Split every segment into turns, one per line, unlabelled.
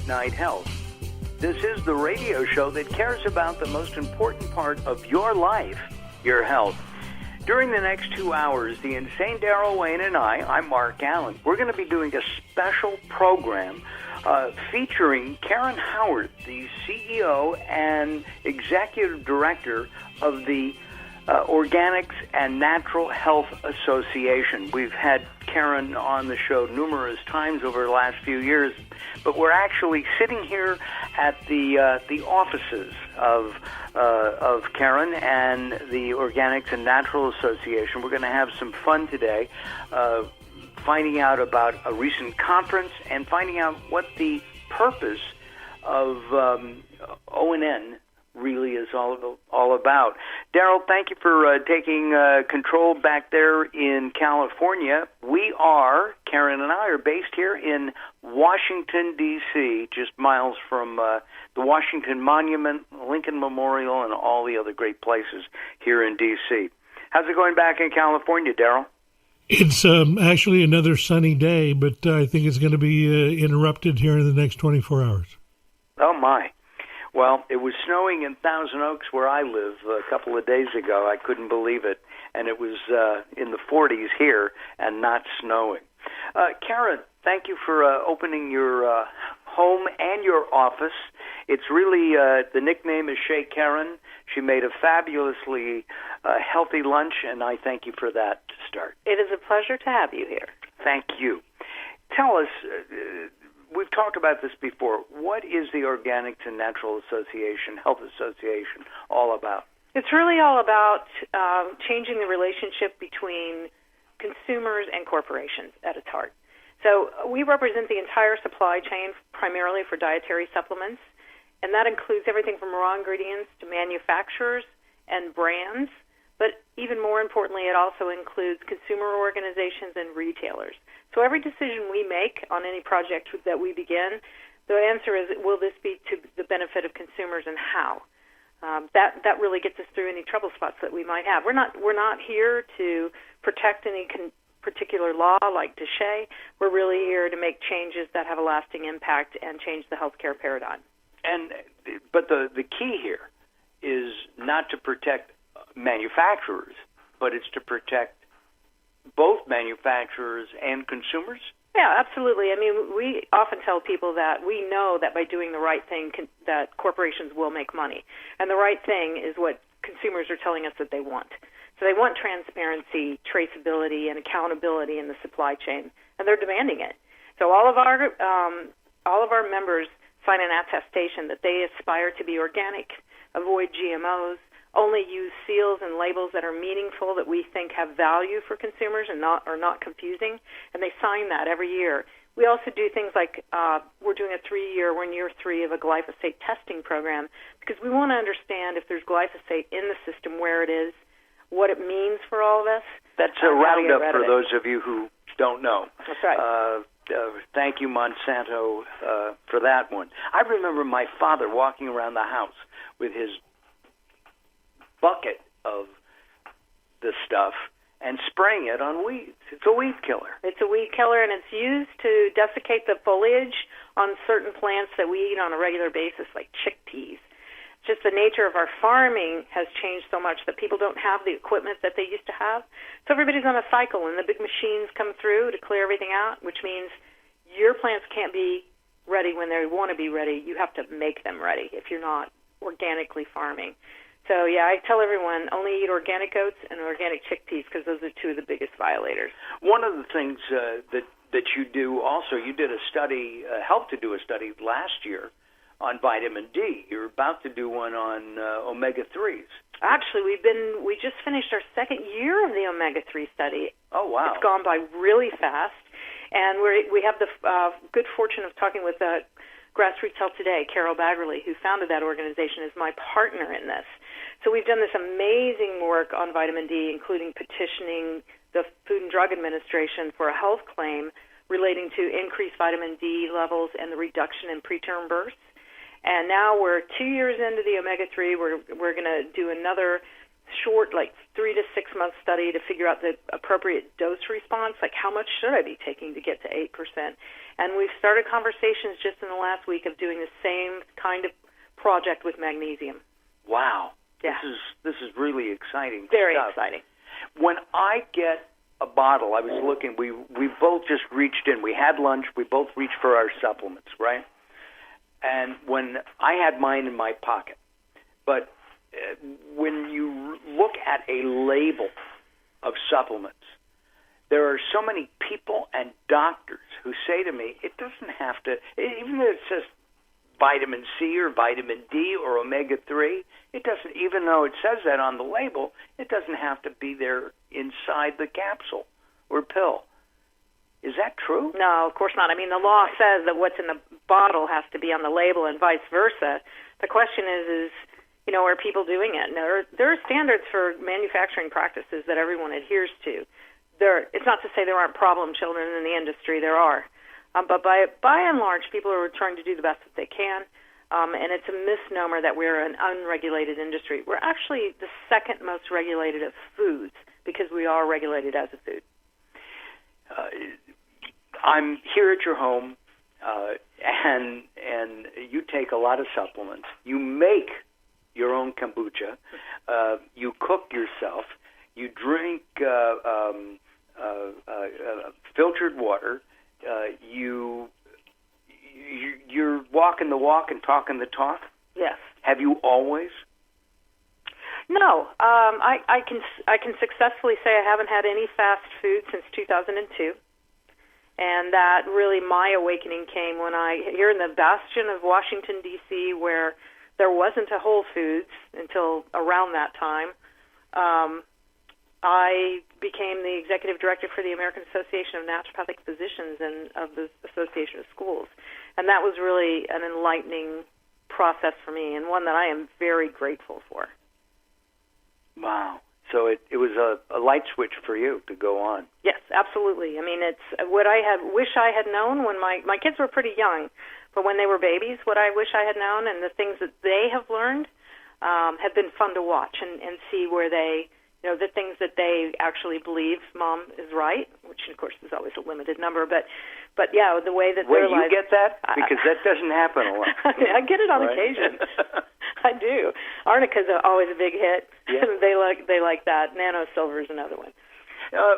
Night Health. This is the radio show that cares about the most important part of your life, your health. During the next 2 hours, the insane Daryl Wayne and I'm Mark Allen, we're going to be doing a special program featuring Karen Howard, the CEO and Executive Director of the Organics and Natural Health Association. We've had Karen on the show numerous times over the last few years, but we're actually sitting here at the offices of Karen and the Organics and Natural Association. We're going to have some fun today, finding out about a recent conference and finding out what the purpose of ONN really is all about. Daryl, thank you for taking control back there in California. Karen and I are based here in Washington, D.C., just miles from the Washington Monument, Lincoln Memorial, and all the other great places here in D.C. How's it going back in California, Daryl?
It's actually another sunny day, but I think it's going to be interrupted here in the next 24 hours.
Oh, my. Well, it was snowing in Thousand Oaks, where I live, a couple of days ago. I couldn't believe it. And it was in the 40s here and not snowing. Karen, thank you for opening your home and your office. It's really, the nickname is Chez Karen. She made a fabulously healthy lunch, and I thank you for that to start.
It is a pleasure to have you here.
Thank you. Tell us, we've talked about this before, what is the Organics and Natural Health Association all about?
It's really all about changing the relationship between consumers and corporations at its heart. So we represent the entire supply chain, primarily for dietary supplements, and that includes everything from raw ingredients to manufacturers and brands, but even more importantly, it also includes consumer organizations and retailers. So every decision we make on any project that we begin, the answer is, will this be to the benefit of consumers and how? That really gets us through any trouble spots that we might have. We're not here to protect any particular law like DSHEA. We're really here to make changes that have a lasting impact and change the healthcare paradigm.
But the key here is not to protect manufacturers, but it's to protect both manufacturers and consumers?
Yeah, absolutely. I mean, we often tell people that we know that by doing the right thing that corporations will make money. And the right thing is what consumers are telling us that they want. So they want transparency, traceability, and accountability in the supply chain, and they're demanding it. So all of our members sign an attestation that they aspire to be organic, avoid GMOs, only use seals and labels that are meaningful, that we think have value for consumers and are not confusing, and they sign that every year. We also do things like we're doing we're in year 3 of a glyphosate testing program because we want to understand if there's glyphosate in the system, where it is, what it means for all of us.
That's a roundup for those of you who don't know.
That's right.
Thank you, Monsanto, for that one. I remember my father walking around the house with his bucket of the stuff and spraying it on weeds. It's a weed killer.
It's a weed killer, and it's used to desiccate the foliage on certain plants that we eat on a regular basis, like chickpeas. Just the nature of our farming has changed so much that people don't have the equipment that they used to have. So everybody's on a cycle, and the big machines come through to clear everything out, which means your plants can't be ready when they want to be ready. You have to make them ready if you're not organically farming. So, yeah, I tell everyone only eat organic oats and organic chickpeas because those are two of the biggest violators.
One of the things that you do also, you did a study, helped to do a study last year on vitamin D. You're about to do one on omega-3s.
Actually, we just finished our second year of the omega-3 study.
Oh, wow.
It's gone by really fast. And we have the good fortune of talking with GrassRootsHealth today, Carol Baggerly, who founded that organization, is my partner in this. So we've done this amazing work on vitamin D, including petitioning the Food and Drug Administration for a health claim relating to increased vitamin D levels and the reduction in preterm births. And now we're 2 years into the omega-3. We're going to do another short, like 3 to 6 month study to figure out the appropriate dose response, like how much should I be taking to get to 8%. And we've started conversations just in the last week of doing the same kind of project with magnesium.
Wow.
Yeah.
This is really exciting.
Very
stuff.
exciting.
When I get a bottle, I was looking, we both just reached in. We had lunch. We both reached for our supplements, right? And when I had mine in my pocket, but when you look at a label of supplements, there are so many people and doctors who say to me, it doesn't have to, even though it says vitamin C or vitamin D or omega-3, it doesn't, even though it says that on the label, it doesn't have to be there inside the capsule or pill. Is that true?
No, of course not. I mean, the law says that what's in the bottle has to be on the label and vice versa. The question is are people doing it? And there are standards for manufacturing practices that everyone adheres to. It's not to say there aren't problem children in the industry. There are. But by and large, people are trying to do the best that they can, and it's a misnomer that we're an unregulated industry. We're actually the second most regulated of foods because we are regulated as a food.
I'm here at your home, and you take a lot of supplements. You make your own kombucha. You cook yourself. You drink filtered water. You're walking the walk and talking the talk?
Yes.
Have you always?
No. I can successfully say I haven't had any fast food since 2002. And that really, my awakening came when here in the bastion of Washington, D.C., where there wasn't a Whole Foods until around that time, I became the executive director for the American Association of Naturopathic Physicians and of the Association of Schools. And that was really an enlightening process for me and one that I am very grateful for.
Wow. So it was a light switch for you to go on.
Yes, absolutely. I mean, it's what I wish I had known when my kids were pretty young, but when they were babies, what I wish I had known and the things that they have learned have been fun to watch and see where they, the things that they actually believe mom is right, which of course is always a limited number, but yeah, the way that their lives.
You get that? Because that doesn't happen a lot.
I get it on occasion. I do. Arnica's always a big hit.
Yeah.
They like that. Nano Silver is another one.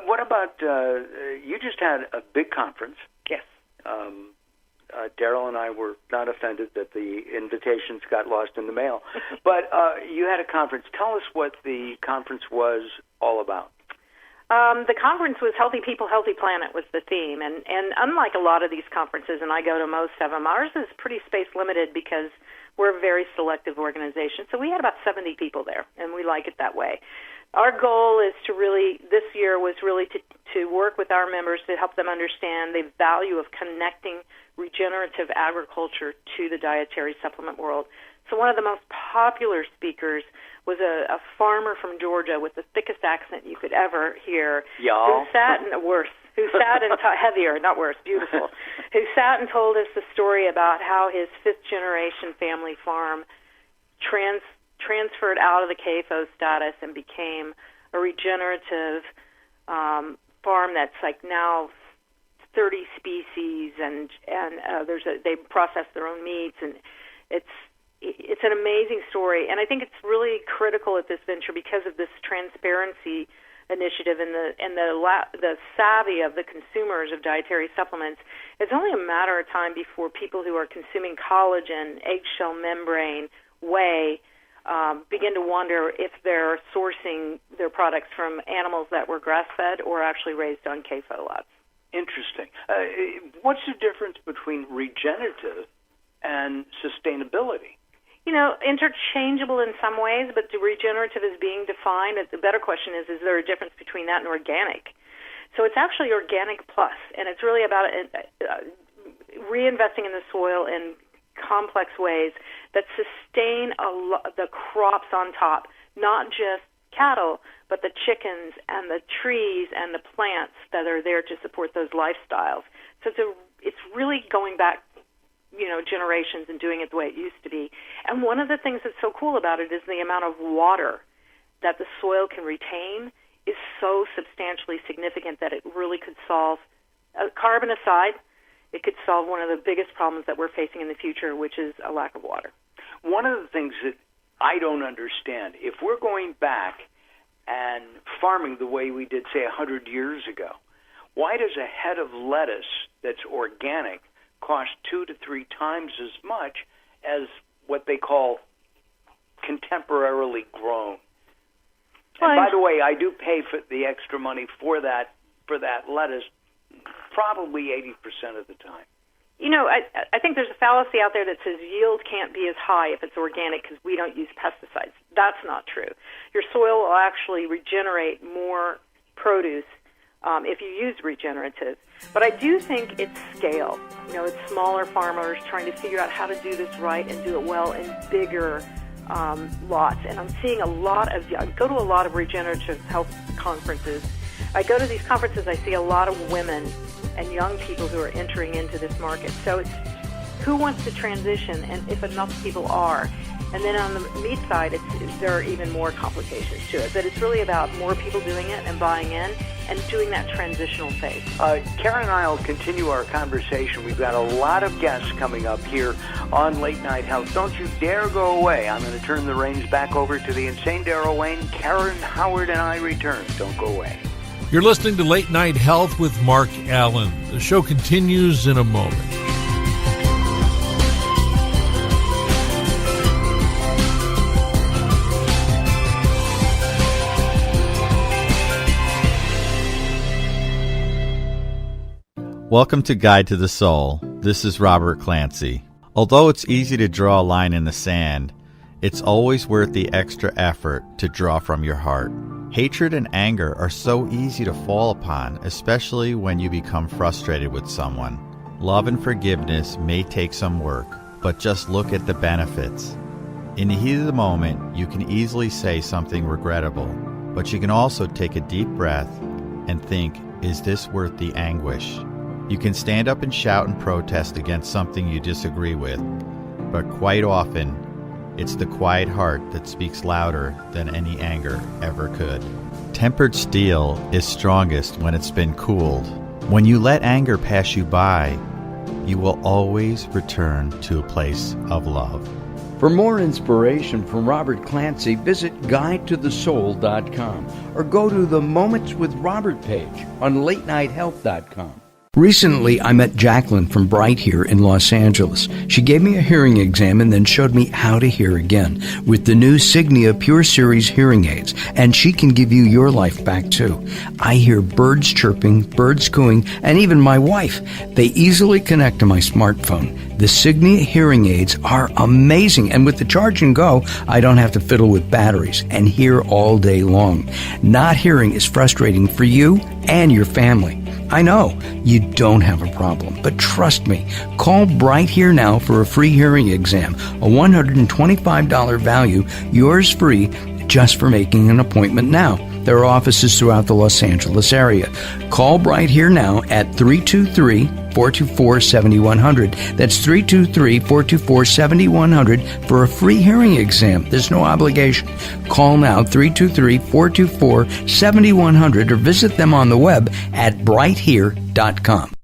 What about you just had a big conference?
Yes.
Daryl and I were not offended that the invitations got lost in the mail. But you had a conference. Tell us what the conference was all about.
The conference was Healthy People, Healthy Planet was the theme. And unlike a lot of these conferences, and I go to most of them, ours is pretty space limited because we're a very selective organization. So we had about 70 people there, and we like it that way. Our goal is this year was really to work with our members to help them understand the value of connecting regenerative agriculture to the dietary supplement world. So one of the most popular speakers was a farmer from Georgia with the thickest accent you could ever hear.
Y'all.
Who sat and heavier, not worse, beautiful. Who sat and told us the story about how his fifth-generation family farm transferred out of the CAFO status and became a regenerative farm that's like now 30 species, and they process their own meats, and it's an amazing story. And I think it's really critical at this venture because of this transparency initiative and the savvy of the consumers of dietary supplements. It's only a matter of time before people who are consuming collagen, eggshell membrane, whey, begin to wonder if they're sourcing their products from animals that were grass-fed or actually raised on CAFO lots.
Interesting. What's the difference between regenerative and sustainability?
Interchangeable in some ways, but the regenerative is being defined. The better question is there a difference between that and organic? So it's actually organic plus, and it's really about reinvesting in the soil in complex ways that sustain the crops on top, not just cattle, but the chickens and the trees and the plants that are there to support those lifestyles. So it's really going back, generations and doing it the way it used to be. And one of the things that's so cool about it is the amount of water that the soil can retain is so substantially significant that it really could solve, carbon aside, it could solve one of the biggest problems that we're facing in the future, which is a lack of water.
One of the things that I don't understand, if we're going back and farming the way we did, say, 100 years ago, why does a head of lettuce that's organic cost 2 to 3 times as much as what they call contemporarily grown? And by the way, I do pay for the extra money for that lettuce probably 80% of the time.
You know, I think there's a fallacy out there that says yield can't be as high if it's organic because we don't use pesticides. That's not true. Your soil will actually regenerate more produce if you use regenerative. But I do think it's scale. You know, it's smaller farmers trying to figure out how to do this right and do it well in bigger lots. And I'm seeing I go to a lot of regenerative health conferences. I go to these conferences, I see a lot of women and young people who are entering into this market. So it's who wants to transition, and if enough people are. And then on the meat side, there are even more complications to it. But it's really about more people doing it and buying in and doing that transitional phase.
Karen and I will continue our conversation. We've got a lot of guests coming up here on Late Night Health. Don't you dare go away. I'm going to turn the reins back over to the insane Daryl Wayne. Karen Howard and I return. Don't go away.
You're listening to Late Night Health with Mark Allen. The show continues in a moment.
Welcome to Guide to the Soul. This is Robert Clancy. Although it's easy to draw a line in the sand, it's always worth the extra effort to draw from your heart. Hatred and anger are so easy to fall upon, especially when you become frustrated with someone. Love and forgiveness may take some work, but just look at the benefits. In the heat of the moment, you can easily say something regrettable, but you can also take a deep breath and think, is this worth the anguish? You can stand up and shout and protest against something you disagree with, but quite often, it's the quiet heart that speaks louder than any anger ever could. Tempered steel is strongest when it's been cooled. When you let anger pass you by, you will always return to a place of love.
For more inspiration from Robert Clancy, visit GuideToTheSoul.com or go to the Moments with Robert page on LateNightHealth.com. Recently, I met Jacqueline from Bright here in Los Angeles. She gave me a hearing exam and then showed me how to hear again with the new Signia Pure Series hearing aids, and she can give you your life back too. I hear birds chirping, birds cooing, and even my wife. They easily connect to my smartphone. The Signia hearing aids are amazing, and with the charge and go, I don't have to fiddle with batteries and hear all day long. Not hearing is frustrating for you and your family. I know you don't have a problem, but trust me, call Bright Here now for a free hearing exam, a $125 value, yours free, just for making an appointment now. There are offices throughout the Los Angeles area. Call Bright Here now at 323-424-7100. That's 323-424-7100 for a free hearing exam. There's no obligation. Call now, 323-424-7100, or visit them on the web at brighthere.com.